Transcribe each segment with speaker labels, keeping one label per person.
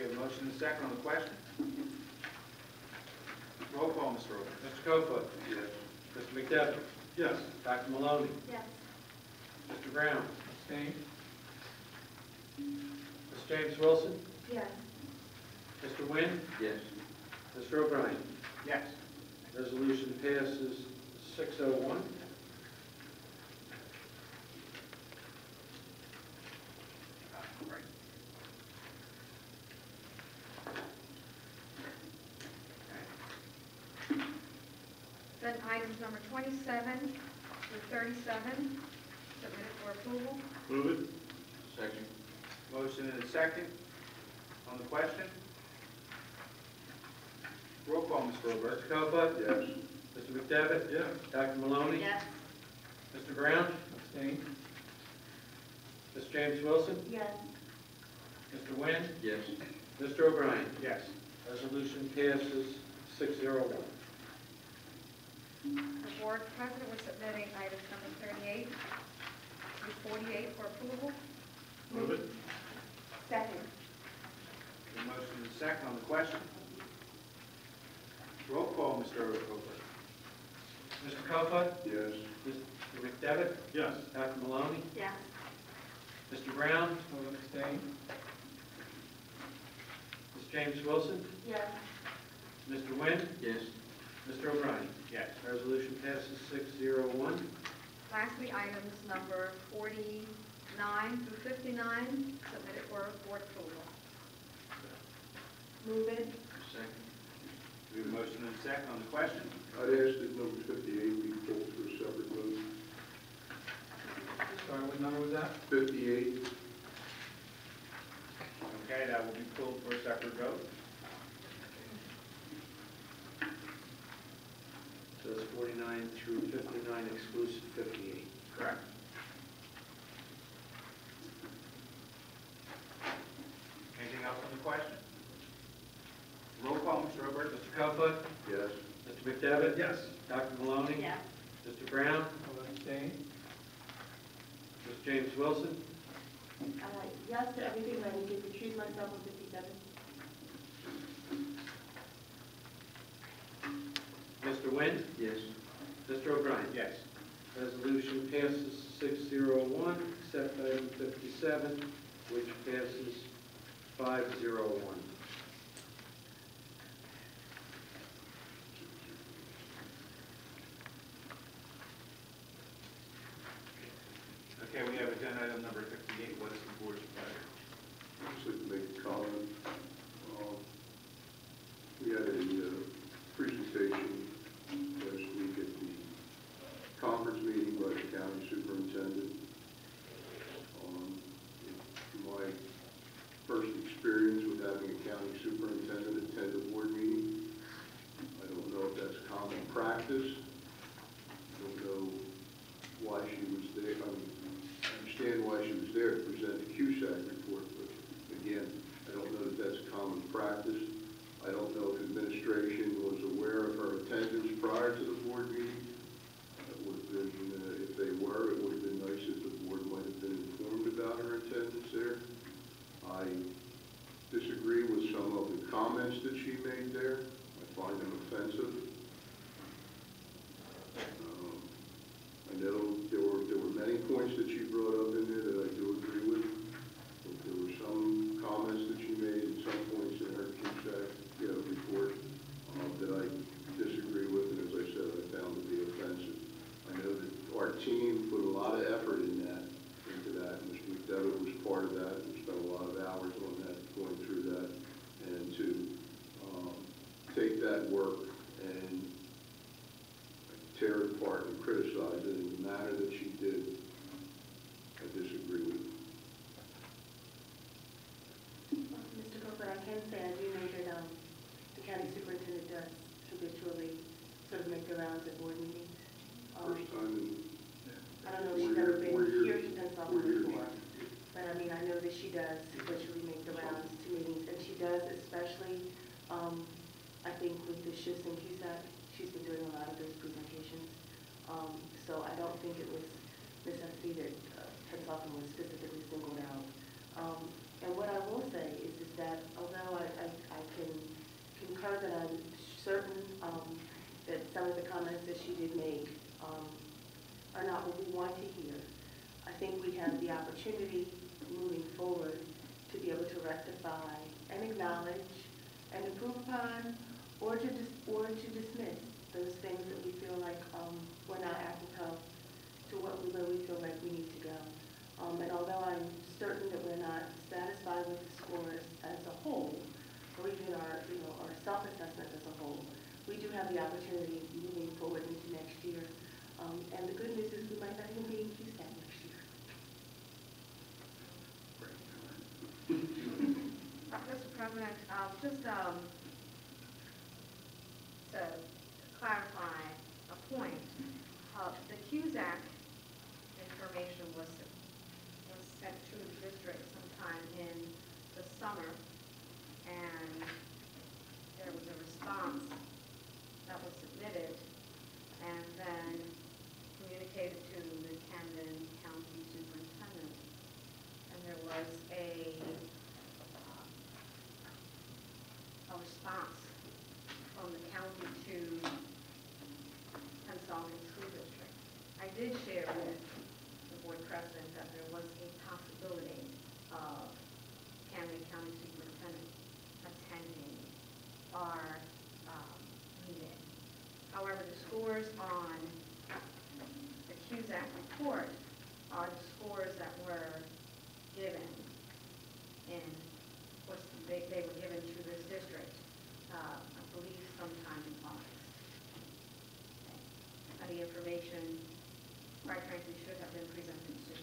Speaker 1: have a motion and a second on the question. Roll call, Mr. Roper.
Speaker 2: Mr. Kofod?
Speaker 3: Yes.
Speaker 2: Mr. McDevitt?
Speaker 3: Yes.
Speaker 2: Dr. Maloney?
Speaker 4: Yes.
Speaker 2: Mr. Brown?
Speaker 1: Abstain.
Speaker 2: Ms. James Wilson?
Speaker 4: Yes.
Speaker 2: Mr. Wynn?
Speaker 3: Yes.
Speaker 2: Mr. O'Brien?
Speaker 1: Yes.
Speaker 2: Resolution passes 601.
Speaker 1: Right.
Speaker 4: Then items number 27 through 37, submitted for approval.
Speaker 3: Move it. Second.
Speaker 1: Motion and a second on the question. Roll call, Mr. Roper.
Speaker 2: Mr. Kofod?
Speaker 3: Yes.
Speaker 2: Mr. McDevitt?
Speaker 3: Yes.
Speaker 2: Dr. Maloney?
Speaker 4: Yes.
Speaker 2: Mr. Brown?
Speaker 1: Abstain.
Speaker 2: Ms. James Wilson?
Speaker 4: Yes.
Speaker 2: Mr. Wynn?
Speaker 3: Yes.
Speaker 2: Mr. O'Brien?
Speaker 1: Yes.
Speaker 2: Resolution passes 601.
Speaker 4: The board president was submitting items number 38 through 48 for approval.
Speaker 3: Move it.
Speaker 4: Second.
Speaker 1: The motion and a second on the question. Roll call, Mr. Roper.
Speaker 2: Mr. Kofod?
Speaker 3: Yes.
Speaker 2: Mr. McDevitt?
Speaker 3: Yes.
Speaker 2: Dr. Maloney?
Speaker 4: Yes.
Speaker 2: Mr. Brown?
Speaker 1: Abstain.
Speaker 2: Ms. James Wilson?
Speaker 4: Yes.
Speaker 2: Mr. Wynn?
Speaker 3: Yes.
Speaker 2: Mr. O'Brien?
Speaker 1: Yes.
Speaker 2: Resolution passes 601.
Speaker 4: Lastly, items number 49 through 59, submitted for board approval. Move it.
Speaker 3: Second.
Speaker 1: We have a motion and a second on the question.
Speaker 3: I'd ask that number 58 be pulled for a separate vote.
Speaker 1: Sorry, what number was that?
Speaker 3: 58.
Speaker 1: Okay, that will be pulled for a separate vote.
Speaker 2: So it's 49 through 59, exclusive 58.
Speaker 1: Correct. Anything else on the question? Roll call, Mr. Roper.
Speaker 2: Mr. Kofod?
Speaker 3: Yes.
Speaker 2: Mr. McDevitt?
Speaker 1: Yes.
Speaker 2: Dr. Maloney?
Speaker 4: Yes.
Speaker 2: Mr. Brown?
Speaker 1: Abstain.
Speaker 2: Ms. James Wilson?
Speaker 5: Yes to everything, but I need to recuse myself on 57.
Speaker 2: Mr. Wynn?
Speaker 3: Yes.
Speaker 2: Mr. O'Brien?
Speaker 1: Yes.
Speaker 2: Resolution passes 601, except item 57, which passes 501.
Speaker 1: Okay, we have agenda item number 58. What is the board's pleasure?
Speaker 3: I'd just like to make a comment. We had a presentation last week at the conference meeting by the county superintendent. My first experience with having a county superintendent attend a board meeting. I don't know if that's common practice. I don't know why she was there. I understand why she was there to present the QSAC report, but again, I don't know that that's common practice. I don't know if administration was aware of her attendance prior to the board meeting. It would have been, if they were, it would have been nice if the board might have been informed about her attendance there. I disagree with some of the comments that she made there. I find them offensive. I know there were many points that she brought up in there that I do agree with. But there were some comments that she made at some points in her QSAC report that I disagree with, and as I said, I found to be offensive. I know that our team put a lot of effort into that, and Mr. McDevitt was part of that. We spent a lot of hours on that, going through that, and to take that work and tear it apart and criticize it in the manner that she did, I disagree with.
Speaker 5: Mr. Copeland, I can say I do know that the county superintendent does habitually sort of make the rounds at board meetings.
Speaker 3: First time in
Speaker 5: I don't know if she's ever been here to Pennsauken before, but I mean, I know that she does habitually make the rounds to meetings, and she does especially, I think with the shifts in QSAC, she's been doing a lot of those presentations. So I don't think it was necessity that Pennsauken was specifically singled out. And what I will say is that although I her that I'm certain that some of the comments that she did make are not what we want to hear. I think we have the opportunity moving forward to be able to rectify and acknowledge and improve upon, or to dismiss those things that we feel like we're not apropos to where we feel like we need to go. And although I'm certain that we're not satisfied with the scores as a whole, or even our self-assessment as a whole, we do have the opportunity moving forward into next year. And the good news is we might not even be in QSAT next year.
Speaker 4: Mr. President, just to clarify a point, the QSAC information was sent to the district sometime in the summer, and there was a response that was submitted and then communicated to the Camden County Superintendent. And there was a response from the county to Pennsauken School District. I did share with the board president that there was a possibility of Camden County Superintendent attending our meeting. However, the scores on the QSAC report are the scores that were given they were given to this district, I believe sometime in August. And the information, quite frankly, should have been presented soon.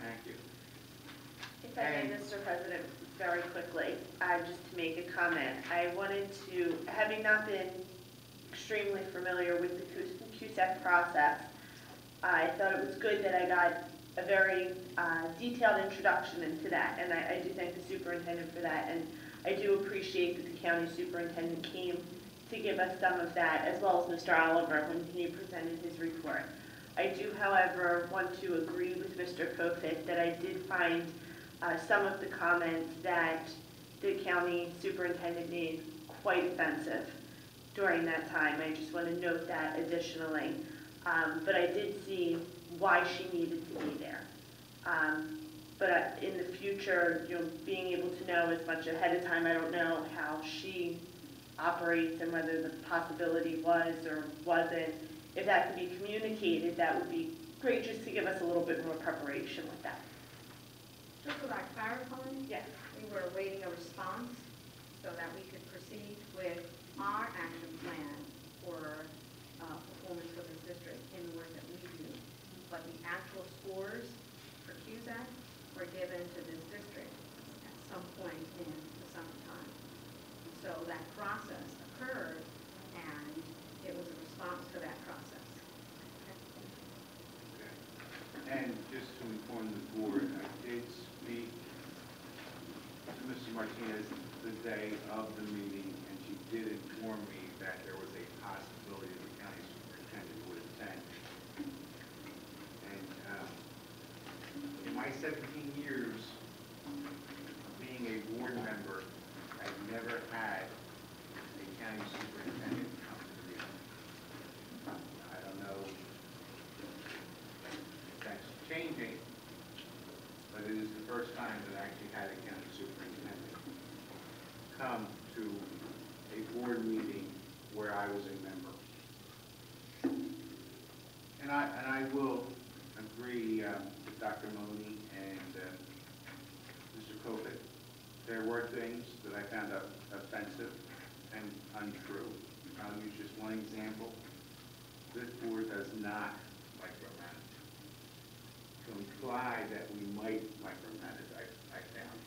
Speaker 1: Thank you.
Speaker 6: If I may, Mr. President, very quickly, just to make a comment. I wanted to, having not been extremely familiar with the QSAC process, I thought it was good that I got a very detailed introduction into that, and I do thank the superintendent for that, and I do appreciate that the county superintendent came to give us some of that, as well as Mr. Oliver when he presented his report. I do, however, want to agree with Mr. Kofit that I did find some of the comments that the county superintendent made quite offensive during that time. I just want to note that additionally. But I did see why she needed to be there. But in the future, being able to know as much ahead of time, I don't know how she operates and whether the possibility was or wasn't. If that could be communicated, that would be great, just to give us a little bit more preparation with that.
Speaker 4: Just so that clarifying,
Speaker 6: Yes.
Speaker 4: we were awaiting a response so that we could proceed with our action plan for performance for this district in the work that we do. But the actual scores for QSAC were given to this district at some point in the summertime. So that process occurred, and it was a response to that process.
Speaker 1: Okay. And just to inform the board, I did speak to Mrs. Martinez the day of the meeting, and she did inform me that there was a possibility the county superintendent would attend. And in my 17 years of being a board member, I've never had a county superintendent come to the meeting. I don't know if that's changing, but it is the first time that I actually had a county superintendent come to a board meeting where I was a member. And I will agree with Dr. Maloney and Mr. Kofit. There were things that I found offensive and untrue. I'll use just one example. This board does not micromanage. To imply that we might micromanage, I found.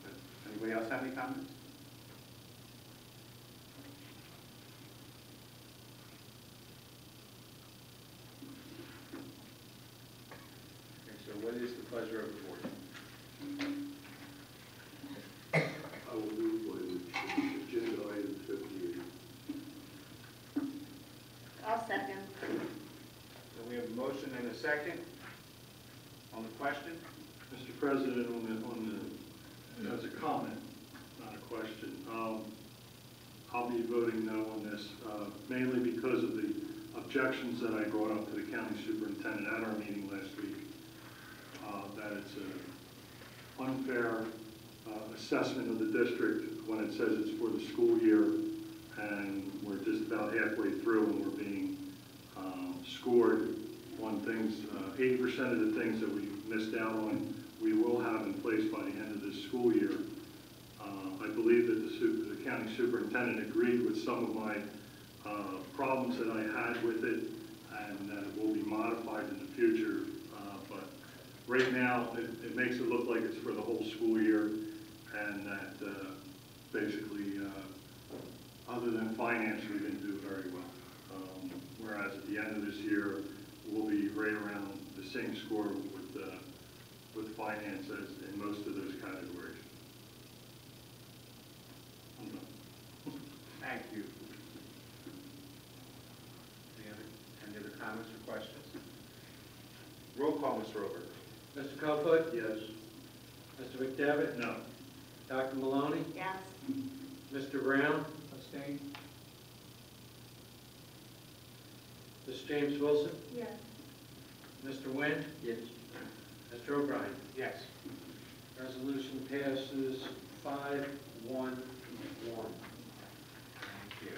Speaker 1: Does anybody else have any comments? Okay, so what is the pleasure of the board?
Speaker 3: I will move on agenda item 58.
Speaker 6: I'll second.
Speaker 1: So we have a motion and a second on the question.
Speaker 7: Mr. President, as a comment, not a question, I'll be voting no on this, mainly because of the objections that I brought up to the county superintendent at our meeting last week, that it's an unfair assessment of the district when it says it's for the school year, and we're just about halfway through and we're being scored on things. 80% of the things that we missed out on, we will have in place by the end of this school year. I believe that the county superintendent agreed with some of my problems that I had with it, and that it will be modified in the future. But right now, it makes it look like it's for the whole school year, and that basically, other than finance, we didn't do very well. Whereas at the end of this year, we'll be right around the same score with finance as in most of those categories. I'm done.
Speaker 1: Thank you. Any other comments or questions? Roll call, Mr. Roberts.
Speaker 2: Mr. Kofoid?
Speaker 3: Yes.
Speaker 2: Mr. McDevitt?
Speaker 7: No.
Speaker 2: Dr. Maloney?
Speaker 4: Yes.
Speaker 2: Mr. Brown?
Speaker 8: Abstain?
Speaker 2: Mr. James Wilson?
Speaker 5: Yes.
Speaker 2: Mr. Nguyen?
Speaker 8: Yes.
Speaker 2: Mr. O'Brien?
Speaker 1: Yes.
Speaker 2: Resolution passes 5-1-1.
Speaker 1: Thank you.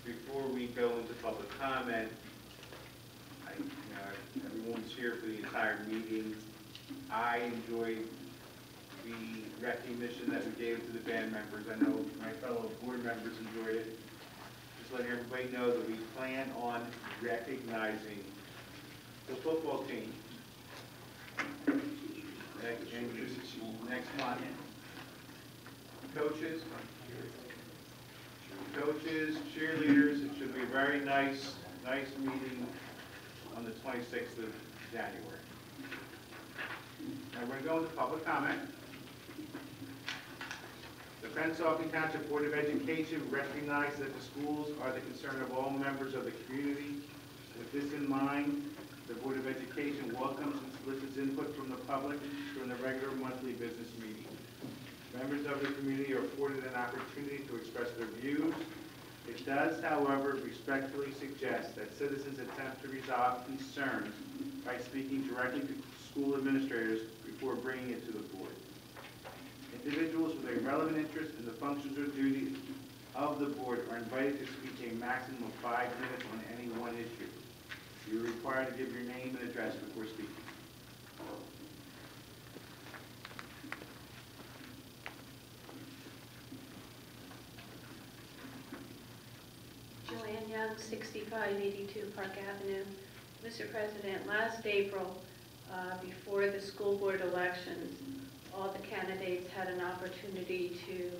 Speaker 1: Before we go into public comment, everyone's here for the entire meeting. I enjoyed the recognition that we gave to the band members. I know my fellow board members enjoyed it. Just letting everybody know that we plan on recognizing the football team next month. Coaches, cheerleaders, it should be a very nice meeting on the 26th of January. Now we're going to go into public comment. The Pennsauken Township Board of Education recognizes that the schools are the concern of all members of the community. With this in mind, the Board of Education welcomes and solicits input from the public during the regular monthly business meeting. Members of the community are afforded an opportunity to express their views. It does, however, respectfully suggest that citizens attempt to resolve concerns by speaking directly to school administrators before bringing it to the board. Individuals with a relevant interest in the functions or duties of the board are invited to speak a maximum of 5 minutes on any one issue. You are required to give your name and address before speaking.
Speaker 9: Joanne Young, 6582 Park Avenue. Mr. President, last April, before the school board elections, all the candidates had an opportunity to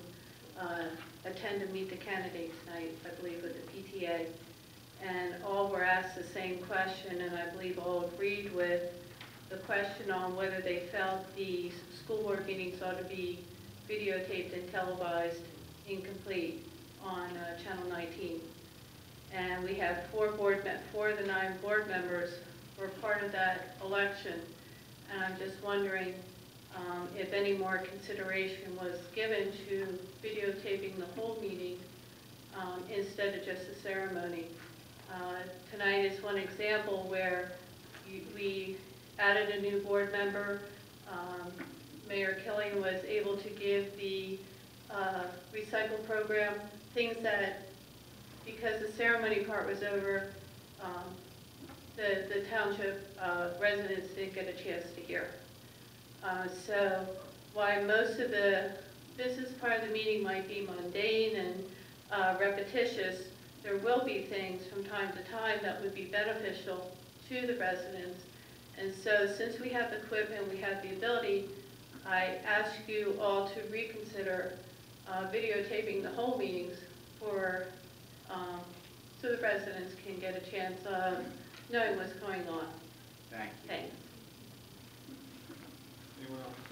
Speaker 9: attend and meet the candidates night, I believe, with the PTA. And all were asked the same question, and I believe all agreed with the question on whether they felt the school board meetings ought to be videotaped and televised incomplete on Channel 19. And we had 4 of the 9 board members were part of that election. And I'm just wondering if any more consideration was given to videotaping the whole meeting instead of just the ceremony. Tonight is one example where we added a new board member. Mayor Killian was able to give the recycle program things that, because the ceremony part was over, the township residents didn't get a chance to hear. So while most of the business part of the meeting might be mundane and repetitious, there will be things from time to time that would be beneficial to the residents. And so since we have the equipment, we have the ability, I ask you all to reconsider videotaping the whole meetings for so the residents can get a chance of knowing what's going on.
Speaker 1: Thank you.
Speaker 9: Thanks.
Speaker 8: Anyone else?